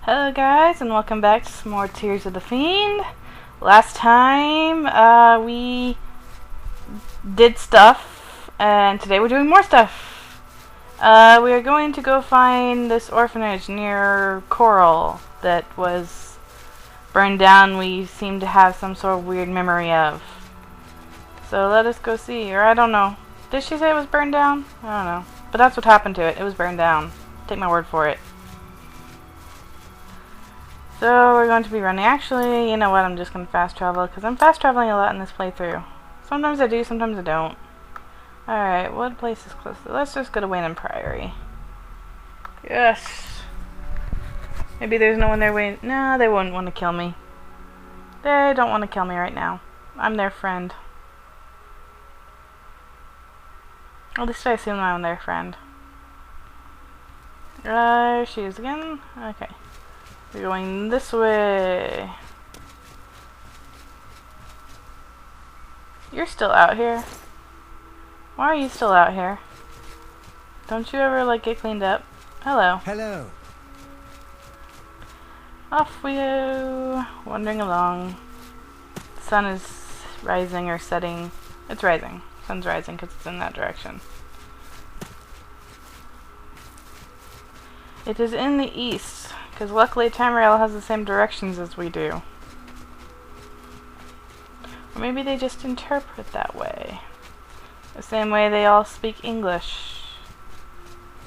Hello guys, and welcome back to some more Tears of the Fiend. Last time we did stuff, and today we're doing more stuff. We are going to go find this orphanage near Coral that was burned down. We seem to have some sort of weird memory of. So let us go see, or I don't know. Did she say it was burned down? I don't know. But that's what happened to it. It was burned down. Take my word for it. So we're going to be running. Actually, you know what? I'm just going to fast travel because I'm fast traveling a lot in this playthrough. Sometimes I do, sometimes I don't. Alright, what place is close? Let's just go to Wayne and Priory. Yes. Maybe there's no one there waiting. No, they wouldn't want to kill me. They don't want to kill me right now. I'm their friend. At least I assume I'm their friend. There she is again. Okay. We're going this way. You're still out here. Why are you still out here? Don't you ever, like, get cleaned up? Hello. Hello. Off we go. Wandering along. The sun is rising or setting. It's rising. Sun's rising because it's in that direction. It is in the east. Because luckily Tamriel has the same directions as we do. Or maybe they just interpret that way. The same way they all speak English.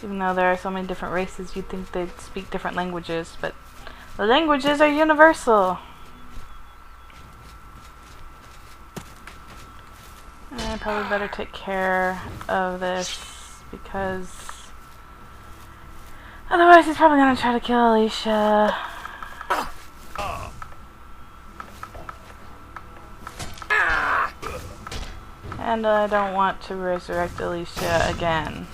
Even though there are so many different races, you'd think they'd speak different languages, but the languages are universal. And I probably better take care of this because otherwise he's probably gonna try to kill Alicia. And I don't want to resurrect Alicia again.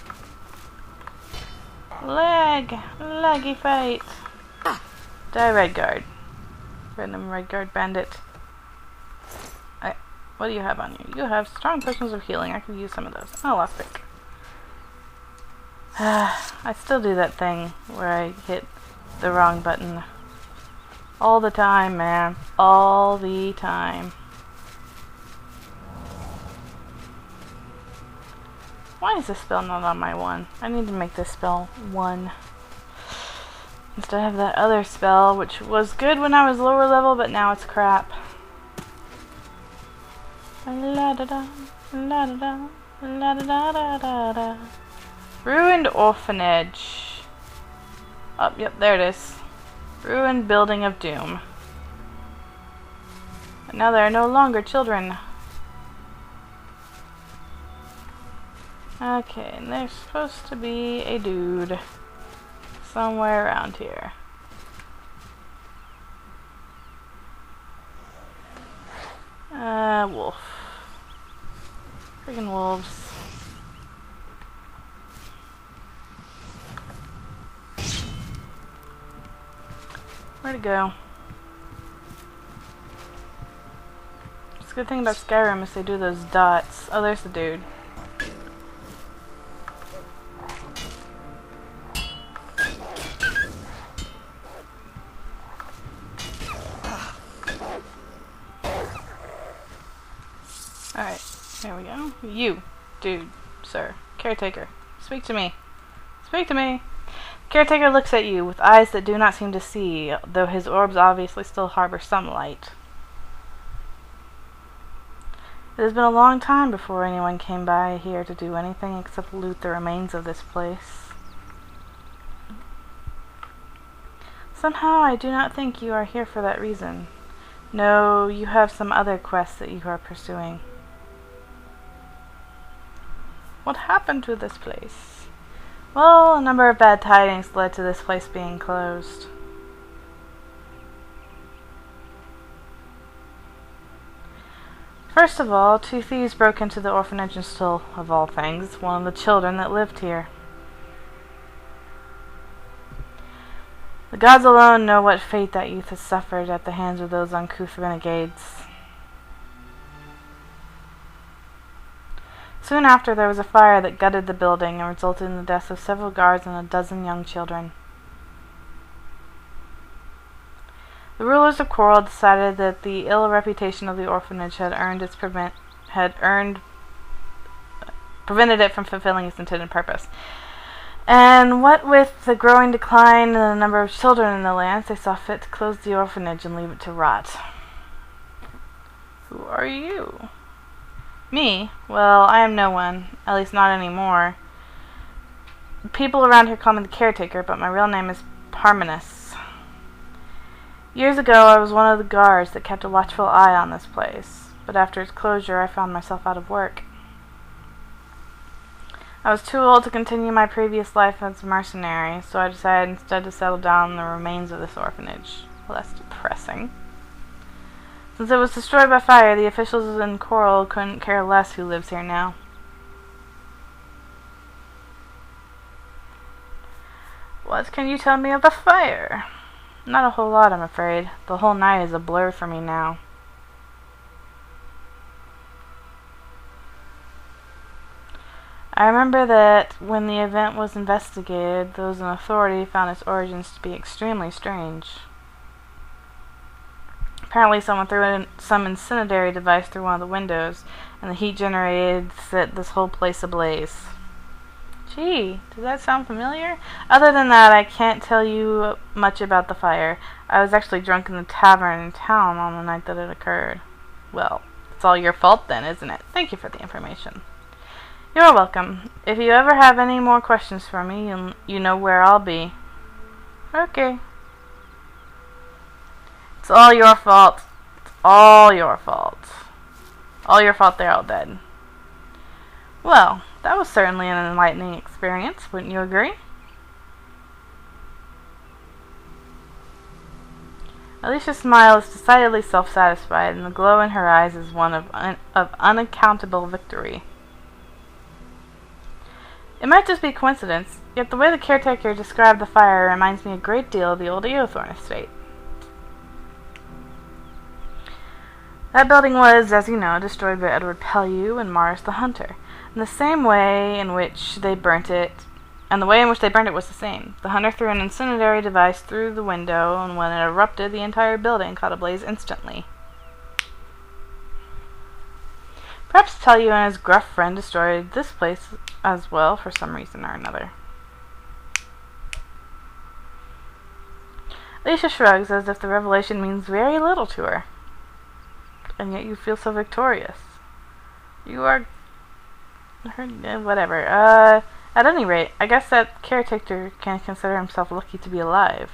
Laggy fight. Die, Redguard. Random Redguard bandit. What do you have on you? You have strong potions of healing. I could use some of those. Oh, lockpick. I still do that thing where I hit the wrong button. All the time, man. All the time. Why is this spell not on my one? I need to make this spell 1. Instead of that other spell, which was good when I was lower level, but now it's crap. La da da, la da da, la da da da da da. Ruined orphanage. Oh, yep, there it is. Ruined building of doom. But now there are no longer children. Okay, and there's supposed to be a dude somewhere around here. Wolf. Friggin' wolves. Where'd it go? It's a good thing about Skyrim is they do those dots. Oh, there's the dude. Alright, there we go. You, dude, sir, caretaker, speak to me. Speak to me. Caretaker looks at you with eyes that do not seem to see, though his orbs obviously still harbor some light. It has been a long time before anyone came by here to do anything except loot the remains of this place. Somehow I do not think you are here for that reason. No, you have some other quest that you are pursuing. What happened to this place? Well, a number of bad tidings led to this place being closed. First of all, 2 thieves broke into the orphanage and stole, of all things, one of the children that lived here. The gods alone know what fate that youth has suffered at the hands of those uncouth renegades. Soon after, there was a fire that gutted the building and resulted in the deaths of several guards and a dozen young children. The rulers of Coral decided that the ill reputation of the orphanage had prevented it from fulfilling its intended purpose. And what with the growing decline in the number of children in the lands, they saw fit to close the orphanage and leave it to rot. Who are you? Me? Well, I am no one. At least not anymore. People around here call me the caretaker, but my real name is Parmenas. Years ago, I was one of the guards that kept a watchful eye on this place, but after its closure, I found myself out of work. I was too old to continue my previous life as a mercenary, so I decided instead to settle down in the remains of this orphanage. Well, that's depressing. Since it was destroyed by fire, the officials in Coral couldn't care less who lives here now. What can you tell me of the fire? Not a whole lot, I'm afraid. The whole night is a blur for me now. I remember that when the event was investigated, those in authority found its origins to be extremely strange. Apparently someone threw in some incendiary device through one of the windows, and the heat generated set this whole place ablaze. Gee, does that sound familiar? Other than that, I can't tell you much about the fire. I was actually drunk in the tavern in town on the night that it occurred. Well, it's all your fault then, isn't it? Thank you for the information. You're welcome. If you ever have any more questions for me, you know where I'll be. Okay. It's all your fault. It's all your fault. All your fault they're all dead. Well, that was certainly an enlightening experience, wouldn't you agree? Alicia's smile is decidedly self-satisfied, and the glow in her eyes is one of unaccountable victory. It might just be coincidence, yet the way the caretaker described the fire reminds me a great deal of the old Eothorn estate. That building was, as you know, destroyed by Edward Pellew and Mars the Hunter. And the same way in which they burnt it, and the way in which they burnt it was the same. The hunter threw an incendiary device through the window, and when it erupted, the entire building caught ablaze instantly. Perhaps Pellew and his gruff friend destroyed this place as well for some reason or another. Alicia shrugs as if the revelation means very little to her. And yet you feel so victorious. You are... whatever. At any rate, I guess that caretaker can consider himself lucky to be alive.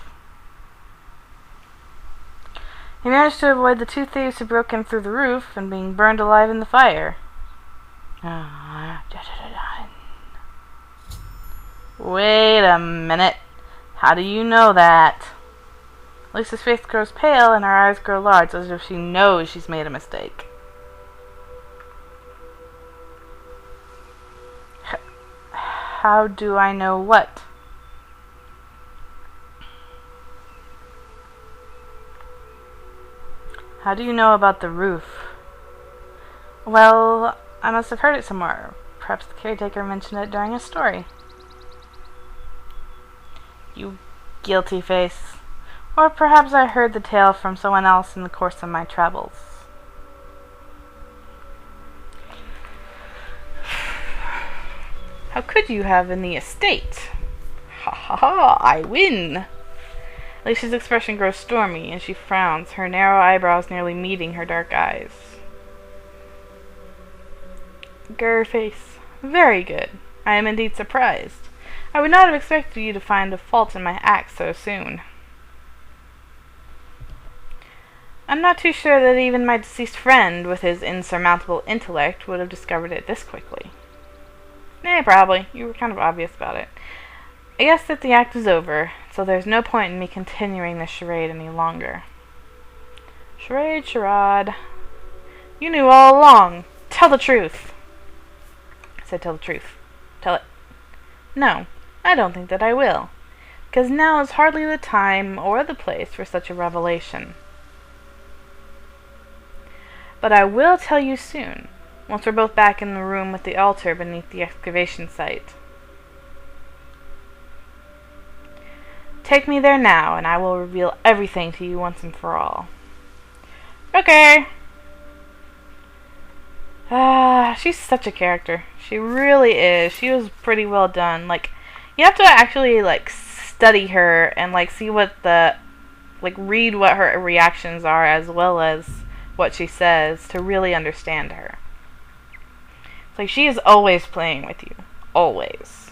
He managed to avoid the two thieves who broke in through the roof and being burned alive in the fire. Wait a minute. How do you know that? Lisa's face grows pale and her eyes grow large, as if she knows she's made a mistake. How do I know what? How do you know about the roof? Well, I must have heard it somewhere. Perhaps the caretaker mentioned it during a story. You guilty face. Or perhaps I heard the tale from someone else in the course of my travels. How could you have in the estate? Ha ha ha, I win! Alicia's expression grows stormy, and she frowns, her narrow eyebrows nearly meeting her dark eyes. Grr face. Very good. I am indeed surprised. I would not have expected you to find a fault in my act so soon. I'm not too sure that even my deceased friend, with his insurmountable intellect, would have discovered it this quickly. Probably. You were kind of obvious about it. I guess that the act is over, so there's no point in me continuing this charade any longer. Charade, charade. You knew all along. Tell the truth. I said tell the truth. Tell it. No, I don't think that I will, because now is hardly the time or the place for such a revelation. But I will tell you soon, once we're both back in the room with the altar beneath the excavation site. Take me there now, and I will reveal everything to you once and for all. Okay. She's such a character. She really is. She was pretty well done. Like, you have to actually, like, study her and, like, see what the, like, read what her reactions are as well as what she says to really understand her. It's like she is always playing with you. Always.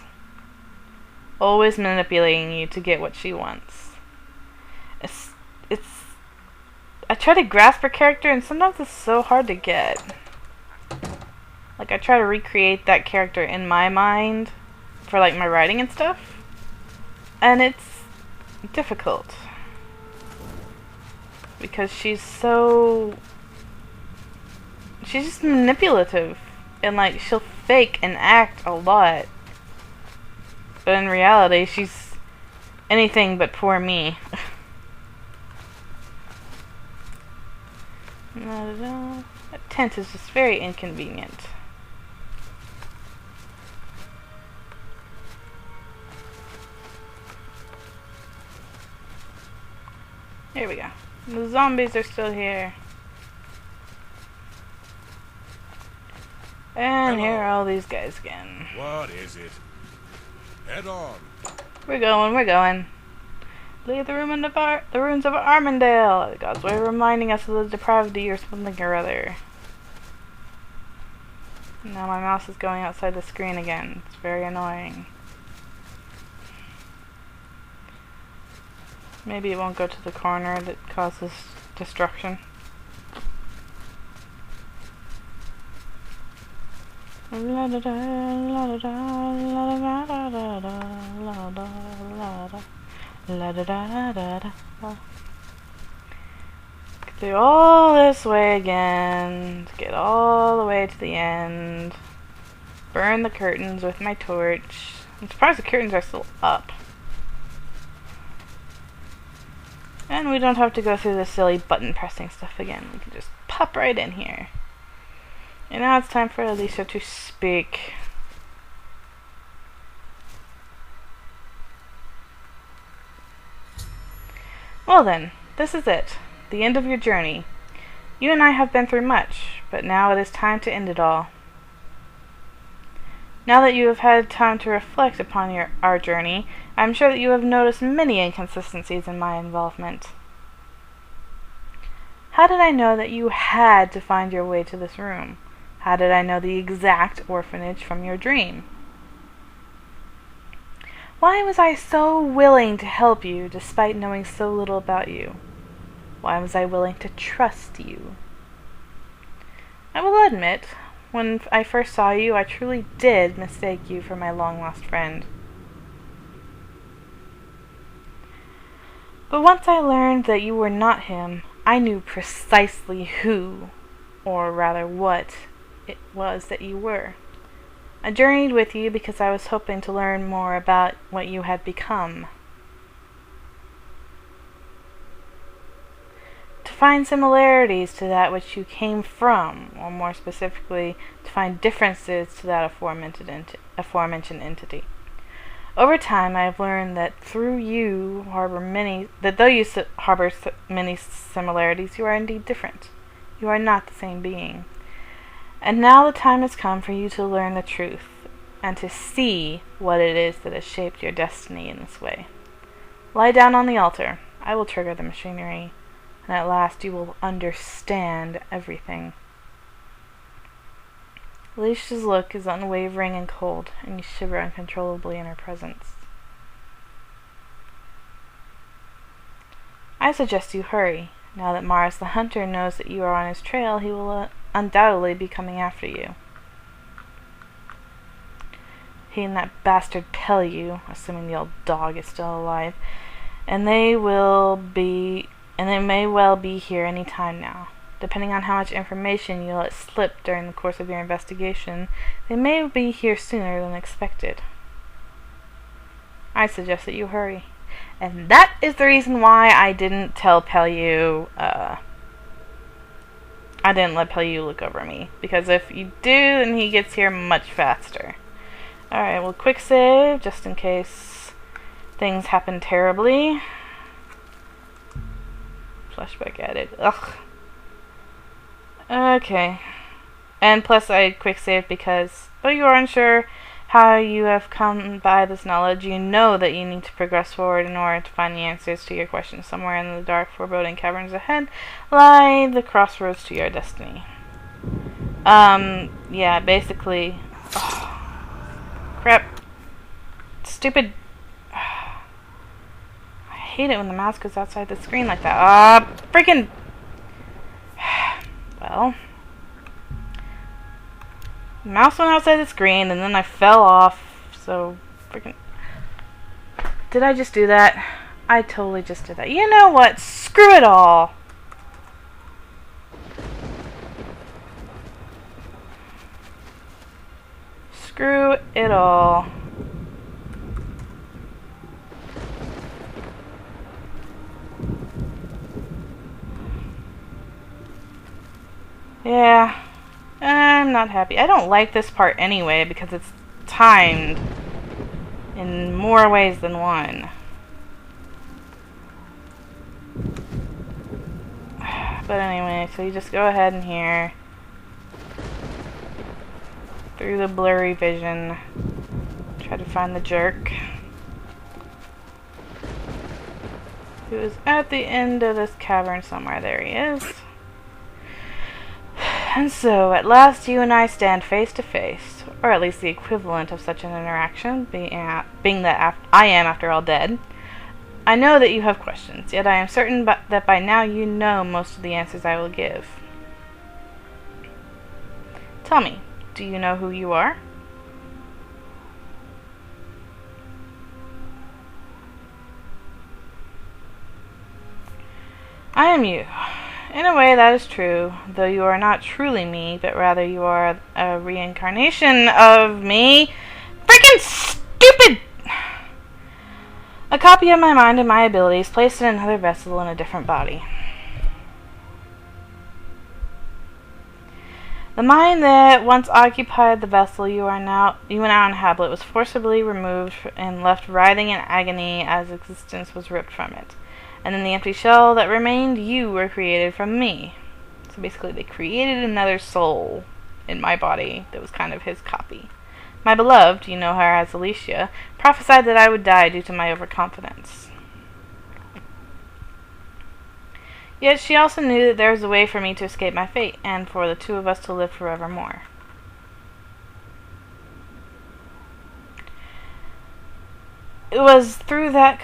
Always manipulating you to get what she wants. I try to grasp her character and sometimes it's so hard to get. Like, I try to recreate that character in my mind for, like, my writing and stuff. And it's difficult. Because she's just manipulative. And, like, she'll fake and act a lot. But in reality, she's anything but poor me. That tent is just very inconvenient. Here we go. The zombies are still here. And here are all these guys again. What is it? Head on. We're going. Leave the ruins of Armandale. God's way of reminding us of the depravity or something or other. Now my mouse is going outside the screen again. It's very annoying. Maybe it won't go to the corner that causes destruction. Through all this way again, to get all the way to the end. Burn the curtains with my torch. I'm surprised the curtains are still up. And we don't have to go through the silly button pressing stuff again. We can just pop right in here. And now it's time for Alicia to speak. Well then, this is it. The end of your journey. You and I have been through much, but now it is time to end it all. Now that you have had time to reflect upon our journey, I am sure that you have noticed many inconsistencies in my involvement. How did I know that you had to find your way to this room? How did I know the exact orphanage from your dream? Why was I so willing to help you despite knowing so little about you? Why was I willing to trust you? I will admit, when I first saw you, I truly did mistake you for my long-lost friend. But once I learned that you were not him, I knew precisely who, or rather what, it was that you were. I journeyed with you because I was hoping to learn more about what you had become. To find similarities to that which you came from, or more specifically, to find differences to that aforementioned entity. Over time, I have learned that though you harbor many similarities, you are indeed different. You are not the same being. And now the time has come for you to learn the truth, and to see what it is that has shaped your destiny in this way. Lie down on the altar. I will trigger the machinery, and at last you will understand everything. Alicia's look is unwavering and cold, and you shiver uncontrollably in her presence. I suggest you hurry. Now that Mars the Hunter knows that you are on his trail, he will undoubtedly be coming after you. He and that bastard Pellew, assuming the old dog is still alive, and they may well be here any time now. Depending on how much information you let slip during the course of your investigation, they may be here sooner than expected. I suggest that you hurry. And that is the reason why I didn't tell Pellew, I didn't let Pellew look over me. Because if you do, then he gets here much faster. Alright, well, quick save, just in case Things happen terribly. Flashback added. Ugh. Okay. And plus I quick saved because, though you are unsure how you have come by this knowledge, you know that you need to progress forward in order to find the answers to your questions. Somewhere in the dark, foreboding caverns ahead lie the crossroads to your destiny. Yeah, basically... Oh, crap. Stupid... I hate it when the mouse goes outside the screen like that. Freaking... Well... The mouse went outside the screen and then I fell off, so freaking... Did I just do that? I totally just did that. You know what? Screw it all! Screw it all. Yeah. I'm not happy. I don't like this part anyway because it's timed in more ways than one. But anyway, so you just go ahead and here through the blurry vision, try to find the jerk who is at the end of this cavern somewhere. There he is. And so, at last you and I stand face to face, or at least the equivalent of such an interaction, being that I am, after all, dead. I know that you have questions, yet I am certain that by now you know most of the answers I will give. Tell me, do you know who you are? I am you. In a way, that is true, though you are not truly me, but rather you are a reincarnation of me. Freaking stupid! A copy of my mind and my abilities placed in another vessel in a different body. The mind that once occupied the vessel you now inhabit was forcibly removed and left writhing in agony as existence was ripped from it. And in the empty shell that remained, you were created from me. So basically they created another soul in my body that was kind of his copy. My beloved, you know her as Alicia, prophesied that I would die due to my overconfidence. Yet she also knew that there was a way for me to escape my fate, and for the two of us to live forevermore. It was through that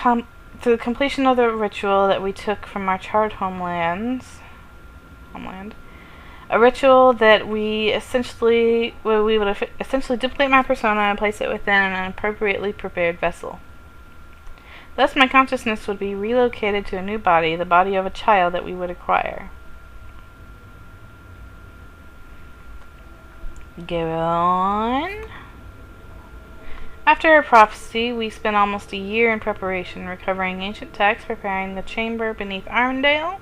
through the completion of the ritual that we took from our charred homeland, a ritual that we would essentially duplicate my persona and place it within an appropriately prepared vessel. Thus my consciousness would be relocated to a new body, the body of a child that we would acquire. Go on. After our prophecy, we spent almost a year in preparation, recovering ancient texts, preparing the chamber beneath Armendale.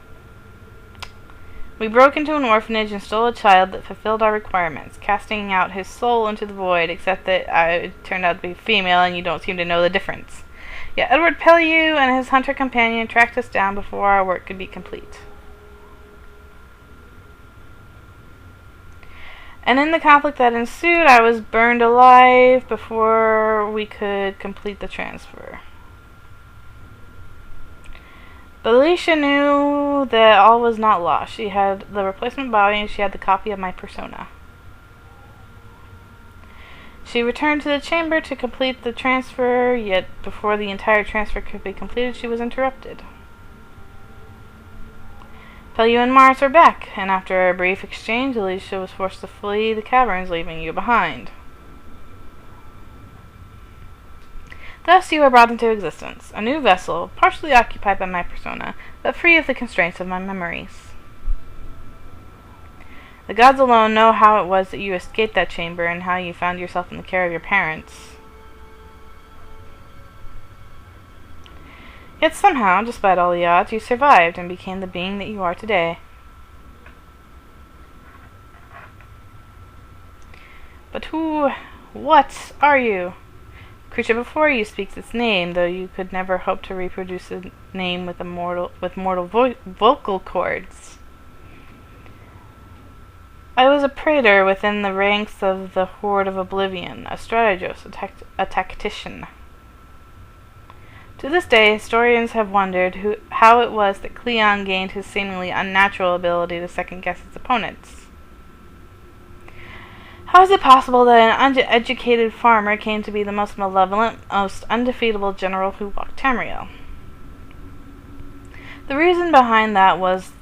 We broke into an orphanage and stole a child that fulfilled our requirements, casting out his soul into the void, except that it turned out to be female and you don't seem to know the difference. Yet Edward Pellew and his hunter companion tracked us down before our work could be complete. And in the conflict that ensued, I was burned alive before we could complete the transfer. But Alicia knew that all was not lost. She had the replacement body and she had the copy of my persona. She returned to the chamber to complete the transfer, yet before the entire transfer could be completed, she was interrupted. Pellew and Mars were back, and after a brief exchange, Alicia was forced to flee the caverns, leaving you behind. Thus you were brought into existence, a new vessel, partially occupied by my persona, but free of the constraints of my memories. The gods alone know how it was that you escaped that chamber, and how you found yourself in the care of your parents. Yet somehow, despite all the odds, you survived and became the being that you are today. But what are you? creature before you speaks its name, though you could never hope to reproduce a name with mortal vocal cords. I was a praetor within the ranks of the Horde of Oblivion, a strategist, a tactician. To this day, historians have wondered how it was that Cleon gained his seemingly unnatural ability to second-guess his opponents. How is it possible that an uneducated farmer came to be the most malevolent, most undefeatable general who walked Tamriel? The reason behind that was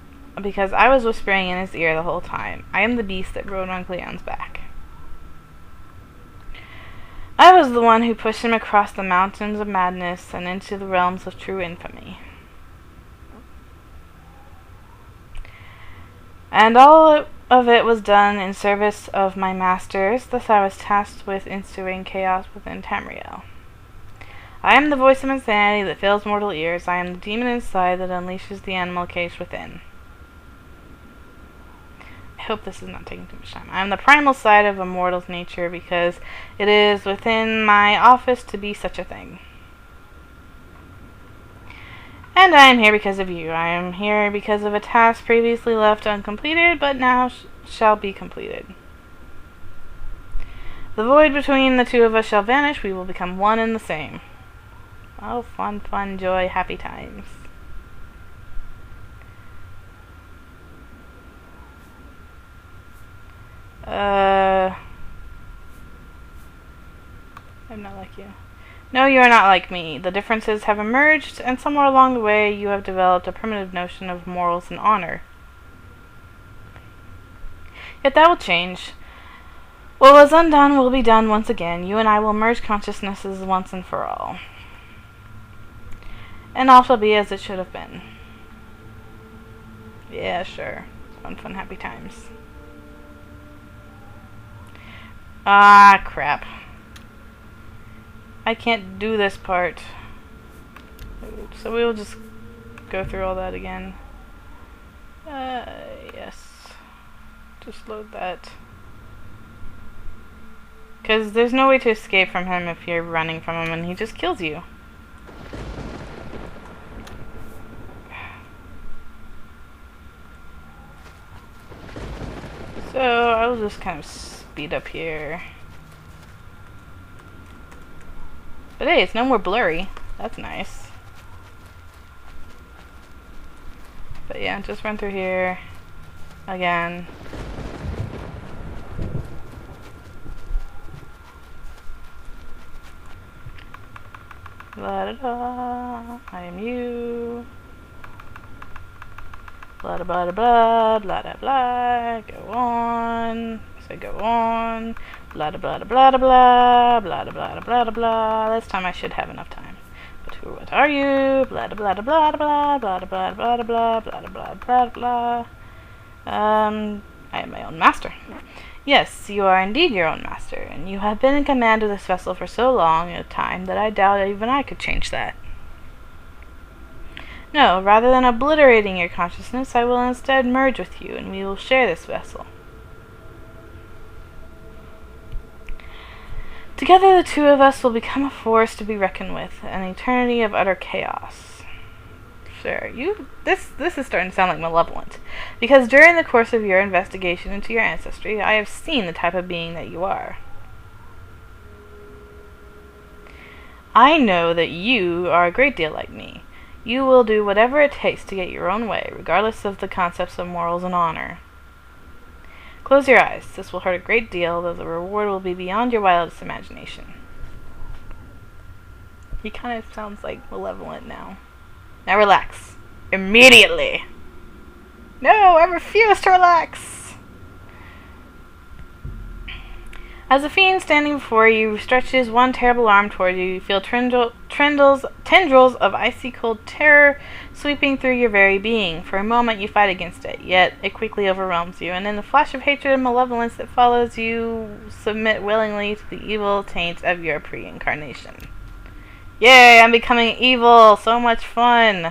because I was whispering in his ear the whole time. I am the beast that rode on Cleon's back. I was the one who pushed him across the mountains of madness and into the realms of true infamy. And all of it was done in service of my masters, thus I was tasked with instilling chaos within Tamriel. I am the voice of insanity that fills mortal ears. I am the demon inside that unleashes the animal cage within. I hope this is not taking too much time. I am the primal side of a mortal's nature because it is within my office to be such a thing. And I am here because of you. I am here because of a task previously left uncompleted, but now shall be completed. The void between the two of us shall vanish. We will become one and the same. Oh, fun, fun, joy, happy times. I'm not like you. No, you are not like me. The differences have emerged, and somewhere along the way you have developed a primitive notion of morals and honor. Yet that will change. What was undone will be done once again. You and I will merge consciousnesses once and for all. And all shall be as it should have been. Yeah, sure. Fun, fun, happy times. Ah, crap. I can't do this part. So we'll just go through all that again. Yes. Just load that. Because there's no way to escape from him if you're running from him and he just kills you. So I'll just kind of speed up here. But hey, it's no more blurry. That's nice. But yeah, just run through here again. Blah da da, I am you. Blah da blah da blah, blah da blah, go on. So go on. Blah da blah da blah da blah, blah da blah da blah da blah. This time I should have enough time. But who, what are you? Blah da blah da blah da blah, blah da blah da blah da blah, blah da blah da blah blah. I am my own master. Yes, you are indeed your own master, and you have been in command of this vessel for so long a time that I doubt even I could change that. No, rather than obliterating your consciousness, I will instead merge with you, and we will share this vessel. Together the two of us will become a force to be reckoned with, an eternity of utter chaos. Sure, this is starting to sound like malevolent, because during the course of your investigation into your ancestry, I have seen the type of being that you are. I know that you are a great deal like me. You will do whatever it takes to get your own way, regardless of the concepts of morals and honor. Close your eyes. This will hurt a great deal, though the reward will be beyond your wildest imagination. He kind of sounds like malevolent now. Now relax. Immediately! No, I refuse to relax! As the fiend standing before you stretches one terrible arm toward you, you feel tendrils of icy cold terror sweeping through your very being. For a moment you fight against it, yet it quickly overwhelms you, and in the flash of hatred and malevolence that follows, you submit willingly to the evil taint of your pre-incarnation. Yay, I'm becoming evil! So much fun!